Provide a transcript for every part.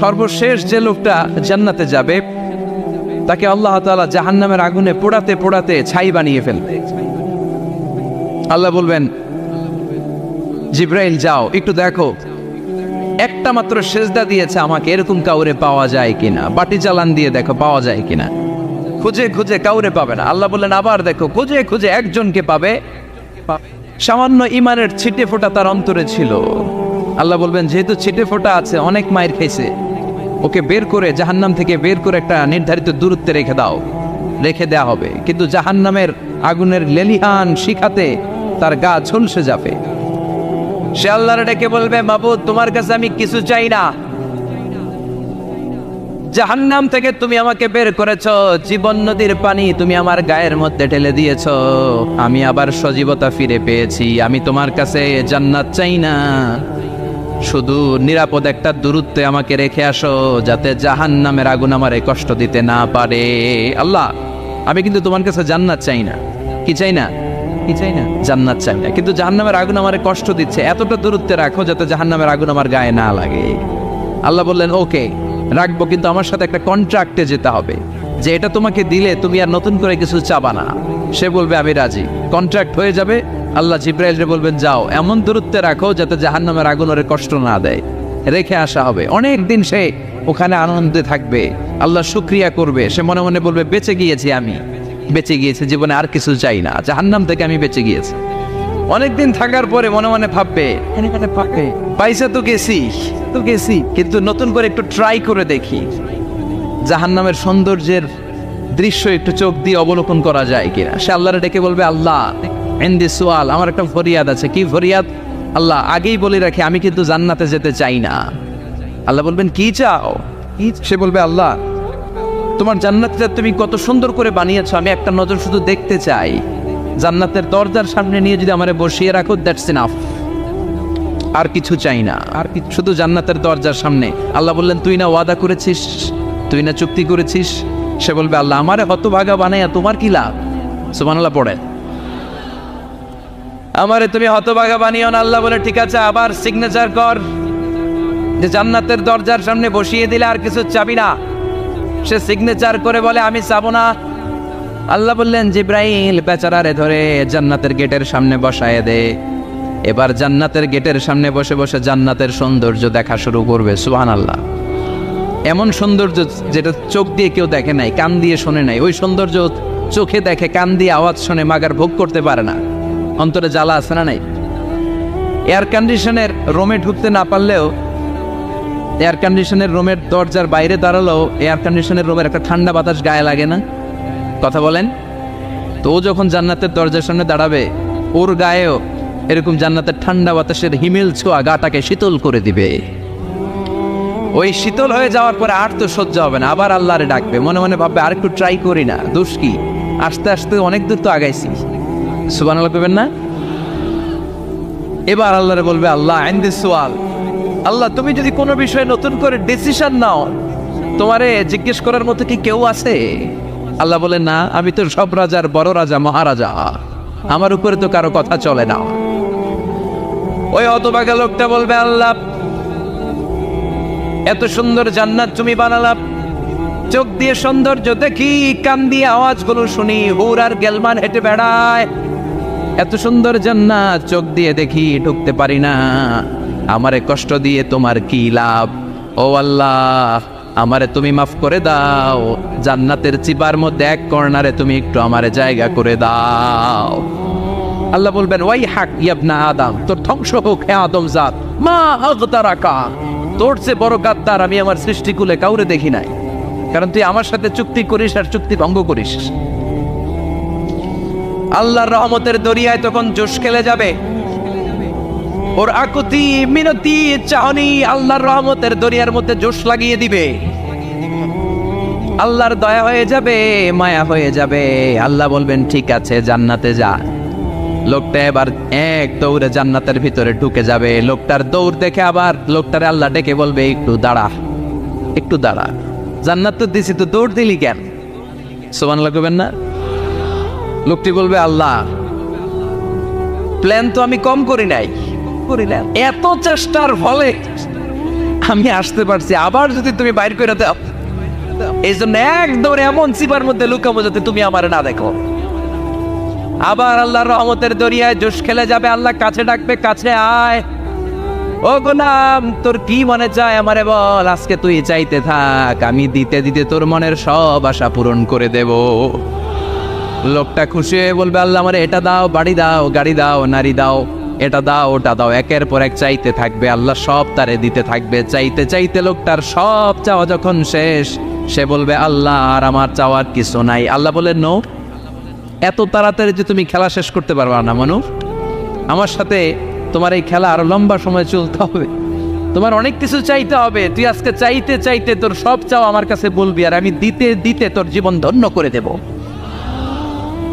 সর্বশেষ যে লোকটা জান্নাতে যাবে তাকে আল্লাহ তাআলা জাহান্নামের আগুনে পোড়াতে পোড়াতে ছাই বানিয়ে ফেলবে। আল্লাহ বলবেন, জিব্রাইল যাও একটু দেখো, একটা মাত্র সেজদা দিয়েছে আমাকে, এরকম কাউরে পাওয়া যায় কিনা, বাটি চালান দিয়ে দেখো পাওয়া যায় কিনা। খুঁজে খুঁজে কাউরে পাবে না। আল্লাহ বললেন আবার দেখো, খুঁজে খুঁজে একজনকে পাবে, সামান্য ইমানের ছিটে ফোঁটা তার অন্তরে ছিল। আল্লাহ বলবেন যেহেতু ছিটে ফোঁটা আছে, অনেক মায়ের খেয়েছে, ওকে বের করে জাহান্নাম থেকে বের করে একটা নির্ধারিত দূরত্বে রেখে দাও, রেখে দেয়া হবে। কিন্তু জাহান্নামের আগুনের লেলিহান শিখাতে তার গা ঝলসে যাবে। সে আল্লাহর ডেকে বলবে, মাবুদ তোমার কাছে আমি কিছু চাই না, জাহান্নাম থেকে তুমি আমাকে বের করেছো, জীবন নদীর পানি তুমি আমার গায়ের মধ্যে ঢেলে দিয়েছো, আমি আবার সজীবতা ফিরে পেয়েছি, আমি তোমার কাছে জান্নাত চাই না, শুধু নিরাপদ একটা দূরত্বে আমাকে রেখে আসো, যাতে জাহান্নামের আগুন আমারে কষ্ট দিতে না পারে। আল্লাহ আমি কিন্তু তোমার কাছে জান্নাত চাই না। কি চাই না? কি চাই না? জান্নাত চাই না, কিন্তু জাহান্নামের আগুন আমারে কষ্ট দিচ্ছে, এতটা দূরত্বে রাখো যাতে জাহান্নামের আগুন আমার গায়ে না লাগে। আল্লাহ বললেন ওকে রাখবো, কিন্তু আমার সাথে একটা কন্ট্রাক্টে যেতে হবে, যে এটা তোমাকে দিলে তুমি আর নতুন করে কিছু চাবা না। সে বলবে আমি রাজি, কন্ট্রাক্ট হয়ে যাবে। আল্লাহ জিব্রাইলকে বলবেন যাও এমন দূরত্বে রাখো যাতে জাহান্নামের আগুন ওরে কষ্ট না দেয়, রেখে আসা হবে। অনেক দিন সে ওখানে আনন্দে থাকবে, আল্লাহ শুকরিয়া করবে, সে মনে মনে বলবে বেঁচে গিয়েছি, আমি বেঁচে গিয়েছি, জীবনে আর কিছু চাই না, জাহান্নাম থেকে আমি বেঁচে গিয়েছি। অনেকদিন থাকার পরে মনে মনে ভাববে পয়সা তো গেছি, কিন্তু নতুন করে একটু ট্রাই করে দেখি, জাহান্নামের সৌন্দর্যের দৃশ্য একটু চোখ দিয়ে অবলোকন করা যায় কিনা। সে আল্লাহরে ডেকে বলবে, আল্লাহ ইনদি সুয়াল, আমার একটা ফরিয়াদ আছে। কি ফরিয়াদ? আল্লাহ আগেই বলে রাখি আমি কিন্তু জান্নাতে যেতে চাই না। আল্লাহ বলবেন কি চাও? সে বলবে আল্লাহ তোমার জান্নাতটা তুমি কত সুন্দর করে বানিয়েছো, আমি একটা নজর শুধু দেখতে চাই, জান্নাতের দরজার সামনে নিয়ে যদি আমারে বসিয়ে রাখো, দ্যাটস ইনাফ, আর কিছু চাই না, আর শুধু জান্নাতের দরজার সামনে। আল্লাহ বললেন তুই না ওয়াদা করেছিস, তুই না চুক্তি করেছিস। সে বলবে আল্লাহ আমারে হতভাগা বানাইয়া তোমার কি লাভ? সুবহানাল্লাহ পড়ে, আমারে তুমি হতভাগা বানিও না। আল্লাহ বলে ঠিক আছে, আবার সিগনেচার কর যে জান্নাতের দরজার সামনে বসিয়ে দিলে আর কিছু চাবি না। সে সিগনেচার করে বলে আমি চাবো না। আল্লাহ বললেন জিব্রাইল বেচারারে ধরে জান্নাতের গেটের সামনে বসায় দে। এবার জান্নাতের গেটের সামনে বসে বসে জান্নাতের সৌন্দর্য দেখা শুরু করবে। সুবহানাল্লাহ, এমন সৌন্দর্য যেটা চোখ দিয়ে কেউ দেখে নাই, কান দিয়ে শোনে নাই, ওই সৌন্দর্য চোখে দেখে, কান দিয়ে আওয়াজ শোনে, মাগার ভোগ করতে পারে না, অন্তরে জ্বালা আছে না নাই? এয়ার কন্ডিশনের রুমে ঢুকতে না পারলেও, এয়ার কন্ডিশনের রুমের দরজার বাইরে দাঁড়ালেও এয়ার কন্ডিশনের রুমের একটা ঠান্ডা বাতাস গায়ে লাগে না? কথা বলেন তো। ও যখন জান্নাতের দরজার সামনে দাঁড়াবে, ওর গায়েও এরকম জান্নাতের ঠান্ডা বাতাসের হিমেল ছোঁয়া গাটাকে শীতল করে দিবে। ওই শীতল হয়ে যাওয়ার পরে আর তো সহ্য হবে না, আবার আল্লাহরে ডাকবে, মনে মনে ভাববে আর একটু ট্রাই করি না, দোষ কি, আস্তে আস্তে অনেক দূর তো আগাইছি। সুবহানাল্লাহ কইবেন না? এবার আল্লাহরে বলবে আল্লাহ ইনদি সুয়াল, আল্লাহ তুমি যদি কোনো বিষয়ে নতুন করে ডিসিশন নাও, তোমারে জিজ্ঞেস করার মতো কি কেউ আছে? আল্লাহ বলে না, আমি তো সব রাজার বড় রাজা, মহারাজা, আমার উপরে তো কারো কথা চলে না। ওই হতভাগা লোকটা বলবে আল্লাহ এত সুন্দর জান্নাত তুমি বানালাম, চোখ দিয়ে সৌন্দর্য দেখি, কান দিয়ে আওয়াজগুলো শুনি, হুর আর গেলমান হেঁটে বেড়ায়, এত সুন্দর জান্নাত চোখ দিয়ে দেখি, ঢুকতে পারি না, আমারে কষ্ট দিয়ে তোমার কি লাভ? ও আল্লাহ আমারে তুমি মাফ করে দাও, জান্নাতের চিপার মধ্যে এক কর্নারে তুমি একটু আমারে জায়গা করে দাও। আল্লাহ বলবেন ওয়াই হাক ইবনা আদম, তোর ধ্বংস হোক হে আদম জাত, মা আগতারাকা, তোর চেয়ে বড় গাদ্দার আমি আমার সৃষ্টিকুলে কাউরে দেখি নাই, কারণ তুই আমার সাথে চুক্তি করিস আর চুক্তি ভঙ্গ করিস। আল্লাহর রহমতের দরিয়ায় তখন জোশ খেলে যাবে, ওর আকুতি মিনতি চাহনি আল্লাহর রহমতের দরিয়ার মধ্যে জোশ লাগিয়ে দিবে। আল্লাহর দয়া হয়ে যাবে, মায়া হয়ে যাবে। আল্লাহ বলবেন ঠিক আছে জান্নাতে যা। লোকটা এবার এক দৌড়ে জান্নাতের ভিতরে ঢুকে যাবে। লোকটার দৌড় দেখে আবার লোকটারে আল্লাহ ডেকে বলবে একটু দাঁড়া, একটু দাঁড়া, জান্নাত তো দিছি, তো দৌড় দিলি কেন? সুবহানাল্লাহ কইবেন না? লোকটি বলবে আল্লাহ প্ল্যান তো আমি কম করি নাই, এত চেষ্টার ফলে আমি আসতে পারছি, আবার যদি তুমি বাইর করে দাও, এই জন্য একদম এমন চিপার মধ্যে লুকাবো যাতে তুমি আমার না দেখো। আবার আল্লাহর রহমতের দরিয়ায় জোশ খেলে যাবে, আল্লাহ কাছে ডাকবে, কাছে আয়, ও গোলাম তোর কি মনে চায় আমারে বল, আজকে তুই চাইতে থাক, আমি দিতে দিতে তোর মনের সব আশা পূরণ করে দেব। লোকটা খুশি হয়ে বলবে, আল্লাহ আমারে এটা দাও, বাড়ি দাও, গাড়ি দাও, নারী দাও, এটা দাও, ওটা দাও, একের পর এক চাইতে থাকবে, আল্লাহ সব তারে দিতে থাকবে। চাইতে চাইতে লোকটার সব চাওয়া যখন শেষ, সে বলবে আল্লাহ আর আমার চাওয়ার কিছু নাই। আল্লাহ বলেন নো, এত তাড়াতাড়ি যে তুমি খেলা শেষ করতে পারবা না মানুষ, আমার সাথে তোমার এই খেলা আরো লম্বা সময় চলতে হবে, তোমার অনেক কিছু চাইতে হবে। তুই আজকে চাইতে চাইতে তোর সব চাও আমার কাছে বলবি, আর আমি দিতে দিতে তোর জীবন ধন্য করে দেব।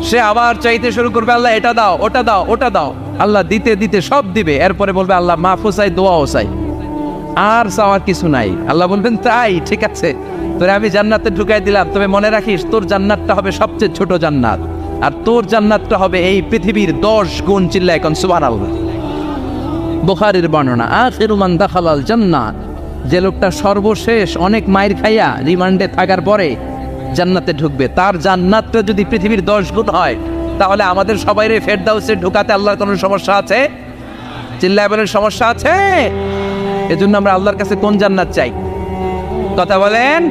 সে আবার চাইতে শুরু করবে, আল্লাহ এটা দাও, ওটা দাও, ওটা দাও, আল্লাহ দিতে দিতে সব দিবে। এরপরে বলবে আল্লাহ মাফও চাই, দোয়াও চাই, আর চাওয়ার কিছু নাই। আল্লাহ বলবেন তাই ঠিক আছে, তোরে আমি জান্নাতে ঢুকাই দিলাম, তবে মনে রাখিস তোর জান্নাতটা হবে সবচেয়ে ছোট জান্নাত, আর তোর জান্নাতটা হবে এই পৃথিবীর 10 গুণ। চিল্লা এখন সুবহানাল্লাহ। বুখারীর বর্ণনা, আখিরু মান দাখালাল জান্নাত, যে লোকটা সর্বশেষ অনেক মাইর খাইয়া রিমান্ডে থাকার পরে জান্নাতে ঢুকবে, তার জান্নাতটা যদি পৃথিবীর 10 গুণ হয়, তাহলে আমাদের সবাইরে ফেরদাউসে ঢুকাতে আল্লাহর কোনো সমস্যা আছে? চিল্লায় বলেন সমস্যা আছে? এজন্য আমরা আল্লাহর কাছে কোন জান্নাত চাই? কথা বলেন।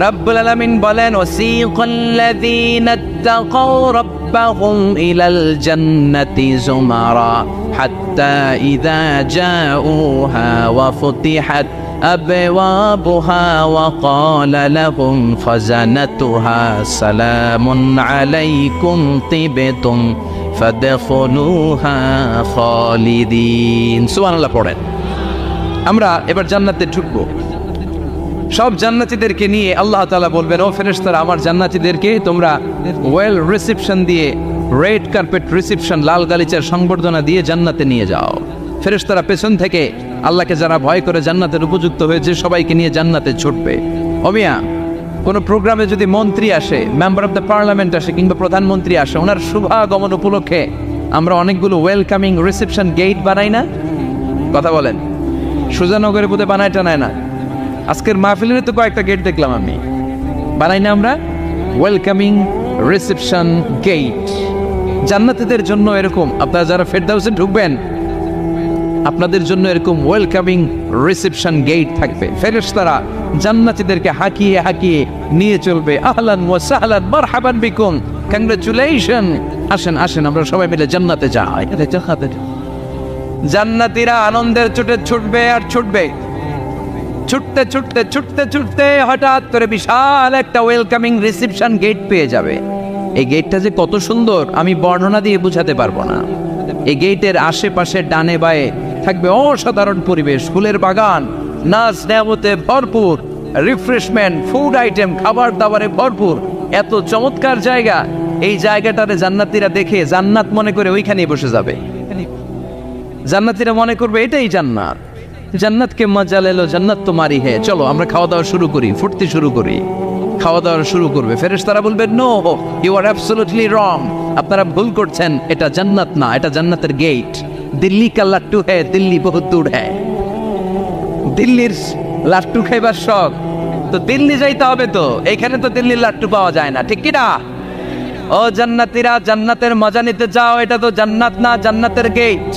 রব্বুল আলামিন বলেন, ওয়াসিকাল্লাযীনা ইত্তাকাউ রাব্বাহুম ইলাল জান্নাতি যুমারা হাত্তা ইযা জাউহা ওয়া ফুতিহাত আবওয়াবুহা ওয়া ক্বালা লাহুম খাযানাতুহা সালামুন আলাইকুম তিবতুম ফাদখুলুহা খালিদিন। সুবহানাল্লাহ পড়েন। আমরা এবার জান্নাতে ঢুকবো, সব জান্নাতীদেরকে নিয়ে আল্লাহ তাআলা বলবেন, ও ফেরেশতারা আমার জান্নাতীদেরকে তোমরা ওয়েল রিসেপশন দিয়ে, রেড কার্পেট রিসেপশন, লাল গালিচার সংবর্ধনা দিয়ে জান্নাতে নিয়ে যাও। ফেরেশতারা পেছন থেকে আল্লাহকে যারা ভয় করে জান্নাতের উপযুক্ত হয়েছে সবাইকে নিয়ে জান্নাতে ছুটবে। অমিয়া কোনো প্রোগ্রামে যদি মন্ত্রী আসে, মেম্বার অফ দ্য পার্লামেন্ট আসে, কিংবা প্রধানমন্ত্রী আসে, ওনার শুভাগমন উপলক্ষে আমরা অনেকগুলো ওয়েলকামিং রিসেপশন গেট বানাই না? কথা বলেন। সুজানগরে বোধহয় বানায় টানায় না, আজকের মাহফিলের তো কয়েকটা গেট দেখলাম আমি, বানাই না আমরা ওয়েলকামিং রিসেপশন গেট। জান্নাতীদের জন্য এরকম, আপনারা যারা ফেরদাউসে ঢুকবেন আপনাদের জন্য এরকম ওয়েলকামিং রিসেপশন গেট থাকবে। ফেরেশতারা জান্নাতীদেরকে হাঁকিয়ে হাঁকিয়ে নিয়ে চলবে, আহলান ওয়া সাহলান মারহাবান বিকুম, কংগ্রাচুলেশন, আসেন আসেন আমরা সবাই মিলে জান্নাতে যাই। জান্নাতীরা আনন্দের চোটে ছুটবে আর ছুটবে, ছুটতে ছুটতে ছুটতে ছুটতে হঠাৎ করে বিশাল একটা ওয়েলকামিং রিসেপশন গেট পেয়ে যাবে। এই গেটটা যে কত সুন্দর আমি বর্ণনা দিয়ে বোঝাতে পারবো না। এই গেটের আশেপাশে ডানে বায়ে থাকবে অসাধারণ পরিবেশ, ফুলের বাগান, নাচ নেয়ামতে ভরপুর, রিফ্রেশমেন্ট, ফুড আইটেম, খাবার দাবারে ভরপুর, এত চমৎকার জায়গা। এই জায়গাটারে জান্নাতীরা দেখে জান্নাত মনে করে ওইখানেই বসে যাবে। জান্নাতীরা মনে করবে এটাই জান্নাত, জান্নাতকে মজা লেলো, জান্নাত তোমারই হে, চলো আমরা খাওয়া দাওয়া শুরু করি, ফুটতে শুরু করি। খাওয়া দাওয়া শুরু করবে, ফেরেশতারা বলবে no, you are absolutely wrong, আপনারা ভুল করছেন, এটা জান্নাত না, এটা জান্নাতের গেট। দিল্লি কা লাট্টু হ্যায়, দিল্লি বহুত দূর হ্যায়। দিল্লির লাট্টু খাইবার শখ তো দিল্লি যাইতে হবে, তো এখানে তো দিল্লির লাট্টু পাওয়া যায় না, ঠিক কি না? ও জান্নাতীরা জান্নাতের মজা নিতে যাও, এটা তো জান্নাত না, জান্নাতের গেট।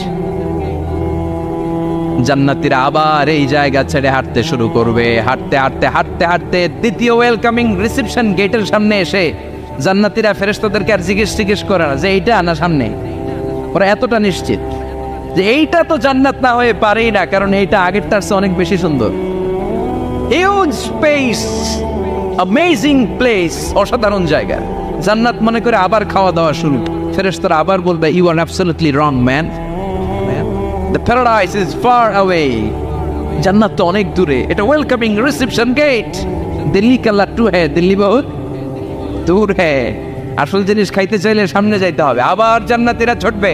জান্নাতীরা আবার এই জায়গা ছেড়ে হাঁটতে শুরু করবে, হাঁটতে হাঁটতে হাঁটতে হাঁটতে দ্বিতীয় ওয়েলকামিং রিসেপশন গেটের সামনে এসে জান্নাতীরা ফেরেশতাদেরকে আর জিজ্ঞেস করে না যে এইটা না সামনে, ওরা এতটা নিশ্চিত যে এইটা তো জান্নাত না হয়ে পারেই না, কারণ এইটা আগেরটার চেয়ে অনেক বেশি সুন্দর। হিউজ স্পেস, অ্যামেজিং প্লেস, অসাধারণ জায়গা। জান্নাত মনে করে আবার খাওয়া দাওয়া শুরু। ফেরেশতারা আবার বলবে you are absolutely wrong man, the paradise is far away, জান্নাত তো অনেক দূরে, এটা ওয়েলকামিং রিসেপশন গেট। দিল্লি কা লাট্টু হ্যায়, দিল্লি বহুত দূর হ্যায়। আসল জিনিস খাইতে চাইলে সামনে যাইতে হবে। আবার জান্নাতীরা ছুটবে,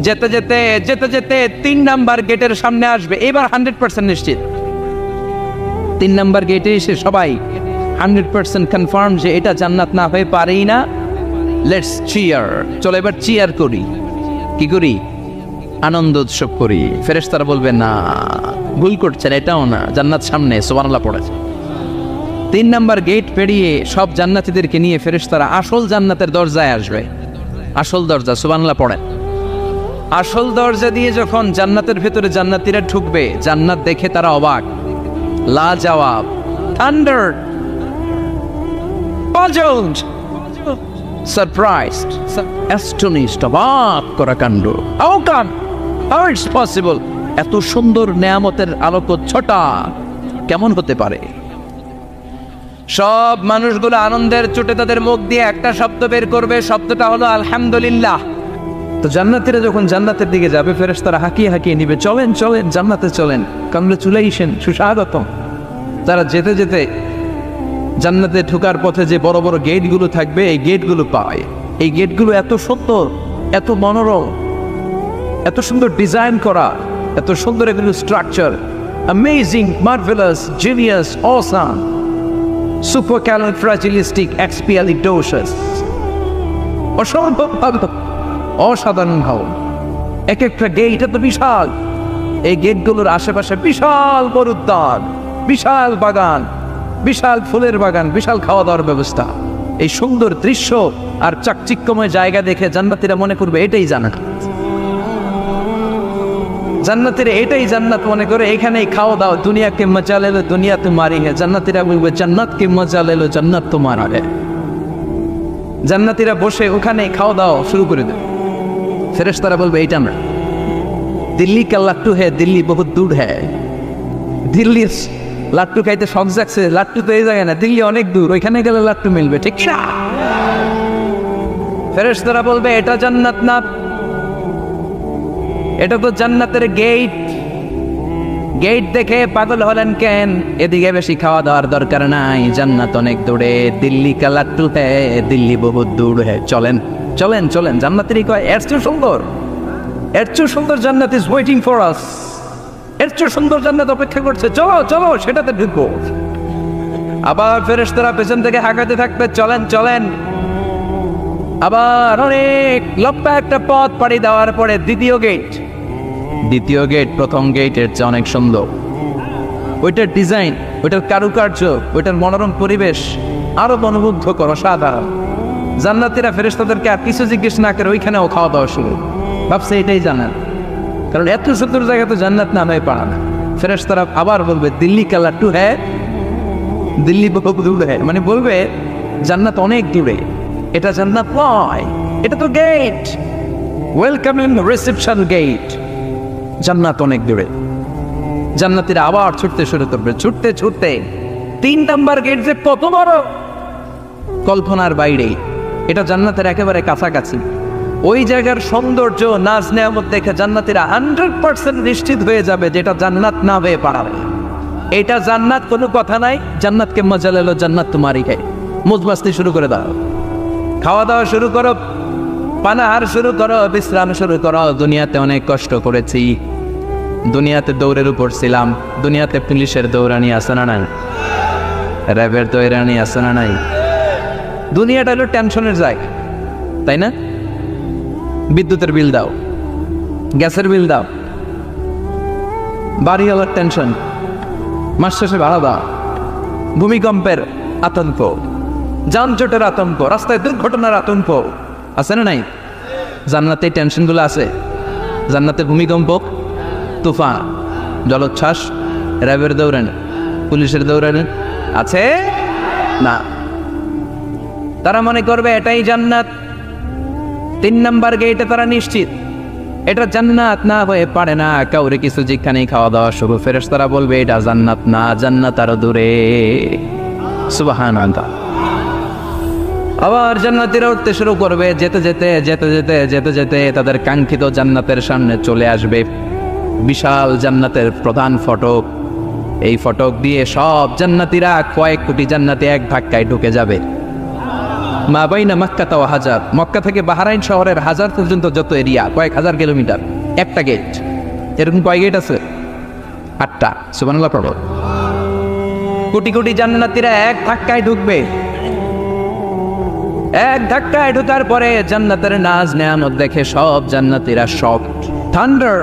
যেতে যেতে যেতে যেতে 3 নাম্বার গেটের সামনে আসবে। এবার 100% নিশ্চিত, 3 নাম্বার গেটে এসে সবাই 100% কনফার্ম যে এটা জান্নাত না হয়ে পারেই না। লেটস চিয়ার, চলো এবার চিয়ার করি। কি করি? আনন্দ উৎসব করি। ফেরেশতারা বলবে না, ভুল করছেন, এটাও না, জান্নাত সামনে, সুবহানাল্লাহ পড়েছে। 3 নাম্বার গেট পেরিয়ে সব জান্নাতীদেরকে নিয়ে ফেরেশতারা আসল জান্নাতের দরজায় আসবে। আসল দরজা, সুবহানাল্লাহ পড়েন। আসল দরজা দিয়ে যখন জান্নাতের ভেতরে জান্নাতীরা ঢুকবে, জান্নাত দেখে তারা অবাক, লাজবাব, থান্ডার, পাজলড, সারপ্রাইজড, অ্যাস্টনিশড, অবাক করা কাণ্ড। How come, how it's possible, এত সুন্দর নেয়ামতের আলোকচ্ছটা কেমন হতে পারে? সব মানুষগুলো আনন্দের চোটে তাদের মুখ দিয়ে একটা শব্দ বের করবে, শব্দটা হলো আলহামদুলিল্লাহ। তো জান্নাতীরা যখন জান্নাতের দিকে যাবে, ফেরেশতারা হাঁকিয়ে হাঁকিয়ে নিবে, চলেন চলেন জান্নাতে চলেন, কংগ্রেচুলেশন, সুস্বাগতম। তারা যেতে যেতে জান্নাতে ঢোকার পথে যে বড় বড় গেটগুলো থাকবে, এই গেটগুলো পায়। এই গেটগুলো এত সুন্দর, এত মনোরম, এত সুন্দর ডিজাইন করা, এত সুন্দর এগুলো structure, amazing, marvellous, genius, awesome, supercalifragilisticexpialidocious, অসম্ভব ভালো, অসাধারণ ভালো। এক একটা গেট এত বিশাল, এই গেটগুলোর আশেপাশে বিশাল বড় উদ্যান, বিশাল বাগান, বিশাল ফুলের বাগান, বিশাল খাওয়া দাওয়ার ব্যবস্থা। এই সুন্দর দৃশ্য আর চাকচিক্যময় জায়গা দেখে জান্নাতীরা মনে করবে এটাই জান্নাত। জান্নাতীরা এটাই জান্নাত মনে করে, এখানেই খাওয়া দাওয়া। দুনিয়াকে মজা লেলো দুনিয়া তোমারি হে, জান্নাতীরা বলবে জান্নাতকে মজা লেলো জান্নাত তোমারা হে। জান্নাতীরা বসে ওখানে খাওয়া দাওয়া শুরু করে দেবে। ফেরেশতারা বলবে এইটা না, দিল্লি কা লাট্টু হে, দিল্লি বহুত দূর হ্যাঁ। দিল্লির লাট্টু খাইতে শখ জাগছে, লাট্টু তো এই জায়গায় না, দিল্লি অনেক দূর, ওইখানে গেলে লাট্টু মিলবে, ঠিক না? ফেরেশতারা বলবে এটা জান্নাত না, এটা তো জান্নাতের গেট। গেট দেখে পাগল হলেন কেন? এদিকে বেশি খাওয়া দাওয়ার দরকার নাই, জান্নাত অনেক দূরে, দিল্লি কা লাট্টু হে, দিল্লি বহুত দূর হে, চলেন চলেন চলেন। জান্নাতেরই কয় এর চেয়ে সুন্দর, এর চেয়ে সুন্দর জান্নাত ইজ ওয়েটিং ফর আস, এর চেয়ে সুন্দর জান্নাত অপেক্ষা করছে, চলো চলো সেটাতে ঢুকবো। আবার ফেরেশতারা পেছন থেকে হাঁকাতে থাকবে, চলেন চলেন। আবার অনেক লম্বা একটা পথ পাড়ি দেওয়ার পরে দ্বিতীয় গেট। দ্বিতীয় গেট প্রথম গেটের চেয়ে অনেক সুন্দর, ওইটার ডিজাইন, ওইটার কারুকার্য, ওইটার মনোরম পরিবেশ আরো মনোমুগ্ধ করো, সাধারণ। জান্নাতীরা ফেরেশতাদেরকে আর কিছু জিজ্ঞেস না করে ওইখানেও খাওয়া দাওয়া শুরু, ভাবছে এটাই জান্নাত, কারণ এত সুন্দর জায়গা তো জান্নাত নামে পারা না। ফেরেশতারা আবার বলবে দিল্লি কা লাট্টু হ্যাঁ, দিল্লি বহুত দূর হ্যাঁ, মানে বলবে জান্নাত অনেক দূরে, এটা জান্নাত নয়, এটা তো গেট, ওয়েলকামিং রিসেপশন গেট, জান্নাত অনেক দূরে। জান্নাতীরা আবার ছুটতে শুরু করবে, ছুটতে ছুটতে 3 নাম্বার গেট যে কত বড়, কল্পনার বাইরে। এটা জান্নাতের একেবারে কাছাকাছি। ওই জায়গার সৌন্দর্য, নাজ নেয়ামত দেখে জান্নাতীরা 100% নিশ্চিত হয়ে যাবে যেটা জান্নাত না হয়ে পারাবে। এটা জান্নাত, কোনো কথা নাই। জান্নাতকে মজা লেলো জান্নাত তোমারই হে, মুজমাস্তি শুরু করে দাও, খাওয়া দাওয়া শুরু করো, পানাহার শুরু করো, বিশ্রাম শুরু করো। দুনিয়াতে অনেক কষ্ট করেছি, দুনিয়াতে দৌড়ের উপর ছিলাম, দুনিয়াতে পুলিশের দৌড়ানি আছে না নাই, র্যাবের দৌড়ানি আছে না নাই। দুনিয়াটা হলো টেনশনের জায়গা, তাই না? বিদ্যুতের বিল দাও, গ্যাসের বিল দাও, বাড়িওয়ালার টেনশন, মাস শেষে ভাড়া দাও, ভূমিকম্পের আতঙ্ক, যানজটের আতঙ্ক, রাস্তায় দুর্ঘটনার আতঙ্ক আছে না নাই? জান্নাতে এই টেনশনগুলো আছে। জান্নাতে ভূমিকম্প, তুফান, জলোচ্ছ্বাস, র্যাবের দৌড়ানি, পুলিশের দৌড়ানি আছে না। তারা মনে করবে এটাই জান্নাত। 3 নাম্বার গেটে তারা নিশ্চিত এটা জান্নাত না হয়ে পারে না। কাউরে কিছু যেখানেই খাওয়া দাওয়া শুরু, ফেরেশতারা বলবে এটা জান্নাত না, জান্নাত আরো দূরে। সুবহানাল্লাহ। আবার জান্নাতীরা উঠতে শুরু করবে, যেতে যেতে যেতে যেতে যেতে যেতে তাদের কাঙ্ক্ষিত জান্নাতের সামনে চলে আসবে। বিশাল জান্নাতের প্রধান ফটক, এই ফটক দিয়ে সব জান্নাতীরা, কয়েক কোটি জান্নাতি এক ধাক্কায় ঢুকে যাবে। মা বাইনা মক্কা ওয়া হাজার, মক্কা থেকে বাহরাইন শহরের হাজার পর্যন্ত যত এরিয়া, কয়েক হাজার কিলোমিটার, একটা গেট। এরকম কয় গেট আছে? 8টা। সুবহানাল্লাহ পড়ো। কোটি কোটি জান্নাতীরা এক ধাক্কায় ঢুকবে। এক ধাক্কায় ঢোকার পরে জান্নাতের নাজ নেয়ামত দেখে সব জান্নাতীরা shocked. Thunder,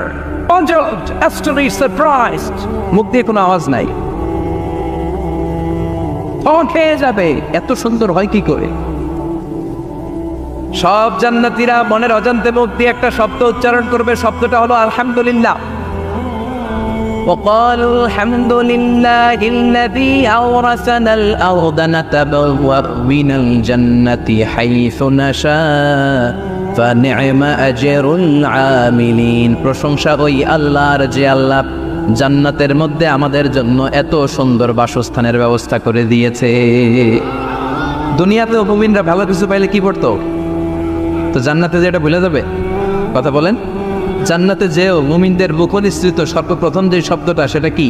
puzzled, astonished, surprised, মুখ দিয়ে কোনো আওয়াজ নাই, খেয়ে যাবে, এত সুন্দর হয় কি করে? সব জান্নাতীরা মনের অজান্তে মুখ দিয়ে একটা শব্দ উচ্চারণ করবে, শব্দটা হলো আলহামদুলিল্লাহ। وقالوا الحمد لله الذي أورثنا الأرض نتبوأ من الجنة حيث نشاء فنعم أجر العاملين। প্রশংসা ওই আল্লাহর যে আল্লাহ জান্নাতের মধ্যে আমাদের জন্য এত সুন্দর বাসস্থানের ব্যবস্থা করে দিয়েছে। দুনিয়াতেও মুমিনরা ভালো কিছু পাইলে কি করতো? তো জান্নাতে যেটা ভুলে যাবে? কথা বলেন। জান্নাতে যেও মুমিনদের মুখনিসৃত সর্বপ্রথম যে শব্দটা, সেটা কি?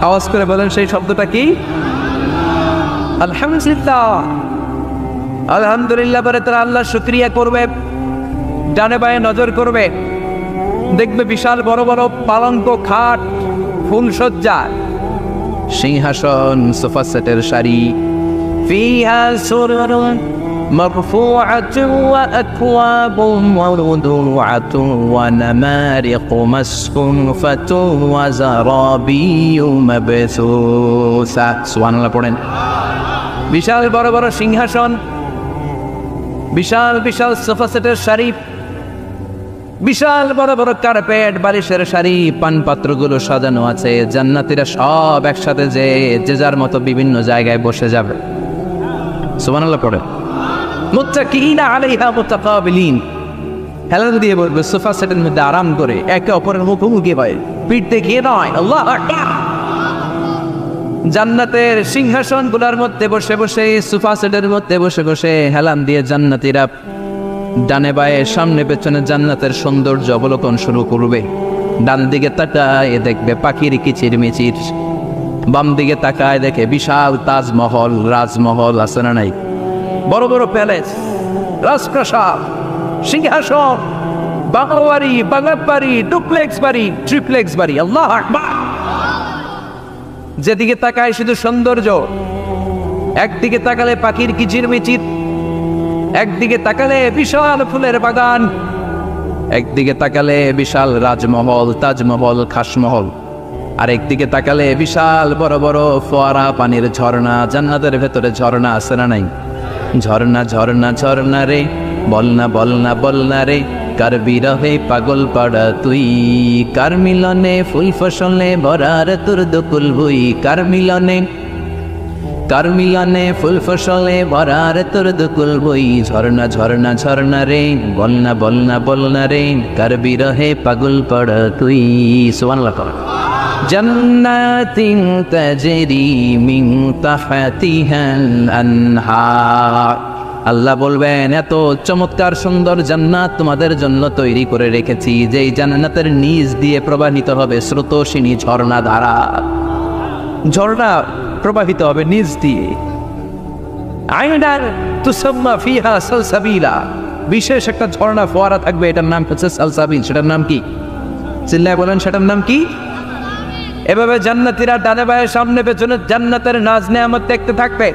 আওয়াজ করে বলেন, সেই শব্দটা কি? আলহামদুলিল্লাহ। আলহামদুলিল্লাহ বলে তারা আল্লাহ শুকরিয়া করবে, ডানে বায়ে নজর করবে, দেখবে বিশাল বড় বড় পালঙ্ক, খাট, ফুলসজ্জা, সিংহাসন, সোফা সেটের সারি, ফিহা সুরুরুন মারফুআতুন ওয়া আকওয়াবুন মাওদুআতুন ওয়া নামারিকু মাসফুফাতুন ওয়া যারাবিয়্যু মাবসুসা। সুবহানাল্লাহ পড়েন। বিশাল বড় বড় সিংহাসন, বিশাল বিশাল সোফা সেটের সারি, বিশাল বড় বড় কার্পেট, বালিশের সারি, পানপাত্রগুলো সাজানো আছে। জান্নাতীরা সব একসাথে যে যার মতো বিভিন্ন জায়গায় বসে যাবে। সুবহানাল্লাহ পড়ে। মুত্তাকিইনা আলাইহা মুতাকাবিলিন, হেলান দিয়ে বলবে সোফা সেটের মধ্যে আরাম করে, একে অপরের মুখোমুখি হয়, পিঠ দেখিয়ে নয়। আল্লাহু আকবার। জান্নাতের সিংহাসনগুলোর মধ্যে বসে বসে, সোফা সেটের মধ্যে বসে বসে হেলান দিয়ে জান্নাতীরা ডানে বায়ে সামনে পেছনে জান্নাতের সৌন্দর্য অবলোকন শুরু করবে। ডান দিকে তাকায় দেখবে পাখির কিচির মিচির, বাম দিকে তাকায় দেখে বিশাল তাজমহল, রাজমহল আছে না নাই? বড় বড় প্যালেস, রাজপ্রাসাদ, সিংহাসন, বাংলা বাড়ি, বাংলা বাড়ি, ডুপ্লেক্স বাড়ি, ট্রিপ্লেক্স বাড়ি। আল্লাহু আকবার। যেদিকে তাকায় শুধু সৌন্দর্য। একদিকে তাকালে পাখির কিচির মিচির, একদিকে তাকালে বিশাল ফুলের বাগান, একদিকে তাকালে বিশাল রাজমহল, তাজমহল, খাসমহল, আর একদিকে তাকালে বিশাল বড় বড় ফোয়ারা, পানির ঝর্ণা। জান্নাতের ভেতরে ঝর্ণা আছে না নাই? ঝর্ণা ঝর্ণা ঝর্ণা রে, বলনা বলনা বলনা রে, কার বিরহে পাগল পাড়া তুই, কার মিলনে ফুল ফসলে ভরার তোর দুকুল ভুই, কার মিলনে, কার মিলনে ফুল ফসলে ভরার তোর দুকুল বই। ঝর্ণা ঝর্ণা ঝর্ণা রে, বলনা বলনা বলনা রে, কার বিরহে পাগল পড়া তুই। সুবহানাল্লাহ। জান্নাতিন তাজরি মিন তাহতিহাল আনহার। আল্লাহ বলবেন, এত চমৎকার সুন্দর জান্নাত তোমাদের জন্য তৈরি করে রেখেছি, যেই জান্নাতের নিচ দিয়ে প্রবাহিত হবে স্রোতস্বিনী ঝর্ণা ধারা। ঝর্ণা প্রবাহিত হবে নিচ দিয়ে। আইনার তুসাম্মা ফিহা সালসাবিলা, বিশেষ একটা ঝর্ণা ফোয়ারা থাকবে, এটার নাম হচ্ছে সালসাবিল। সেটার নাম কি? চিল্লায় বলেন, সেটার নাম কি? এভাবে জান্নাতীরা ডানে বায়ে সামনে পেছনে জান্নাতের নাজ নেয়ামত দেখতে থাকবে।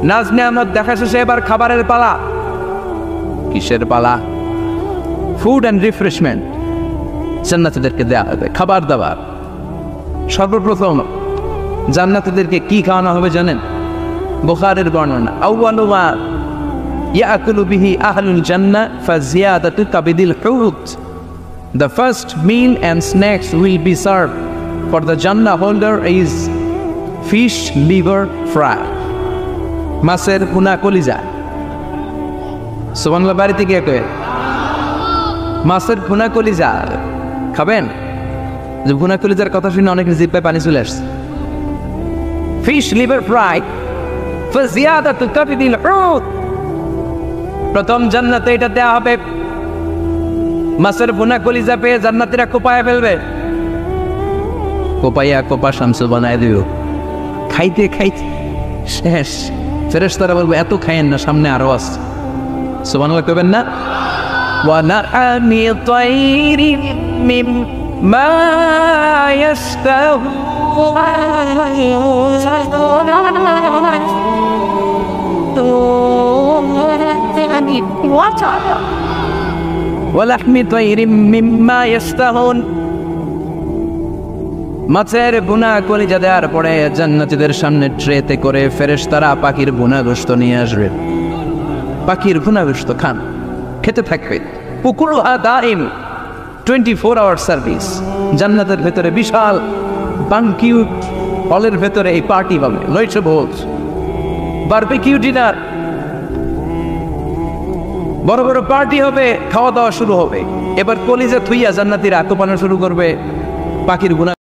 নাজ নেয়ামত দেখা শেষে এবার খাবারের পালা। কিসের পালা? ফুড অ্যান্ড রিফ্রেশমেন্ট জান্নাতীদেরকে দেওয়া হবে, খাবার দাবার। সর্বপ্রথম জান্নাতীদেরকে কি খাওয়ানো হবে জানেন? বুখারীর বর্ণনা, আউয়ালু মা ইয়াকুলু বিহি আহলুল জান্নাহ ফাজিয়াদাতু কাবিদিল হুত। The first meal and snacks will be served for the Jannah holder is fish liver fry, মাছের ভুনা কলিজা। সুবহানাল্লাহ। বাড়িতে গিয়ে কয়ে মাছের ভুনা কলিজা খাবেন? যে ভুনা কলিজার কথা শুনে অনেকের জিহ্বায় পানি চলে আসছে। ফিশ লিভার ফ্রাই ফাজিয়াদাতু কাবিদিল হুত, প্রথম জান্নাতে এটা দেয়া হবে। মাছের ভুনা কলিজা পেয়ে জান্নাতীরা কোপায়া ফেলবে। কোপাইয়া কোপা শামসু বানায় দিও। খাইতে খাইতে শেষ। ফেরেশতারা বলবে, এত খাইয়েন না, সামনে আরো আছে। সুবহানাল্লাহ কইবেন না? ওয়া নাআমি তাইরিন মিম্মা ইয়াশতাহু, ওয়ালাহমি তাইরিম মিম্মা ইস্তাহুন। মাছের ভুনা কলিজা দেওয়ার পরে জান্নাতীদের সামনে ট্রেতে করে ফেরেশতারা পাখির ভুনা গোশত নিয়ে আসবে। পাখির ভুনা গোশত খান, খেতে থাকবে। পুকুরুহা দাইম, 24 আওয়ার সার্ভিস। জান্নাতের ভেতরে বিশাল বানকিউট হলের ভেতরে এই পার্টি হবে, লইছে ভোজ, বারবিকিউ ডিনার, বড় বড় পার্টি হবে, খাওয়া দাওয়া শুরু হবে। এবার কলিজা থুইয়া জান্নাতীরা আত্মপান শুরু করবে পাখির ভুনা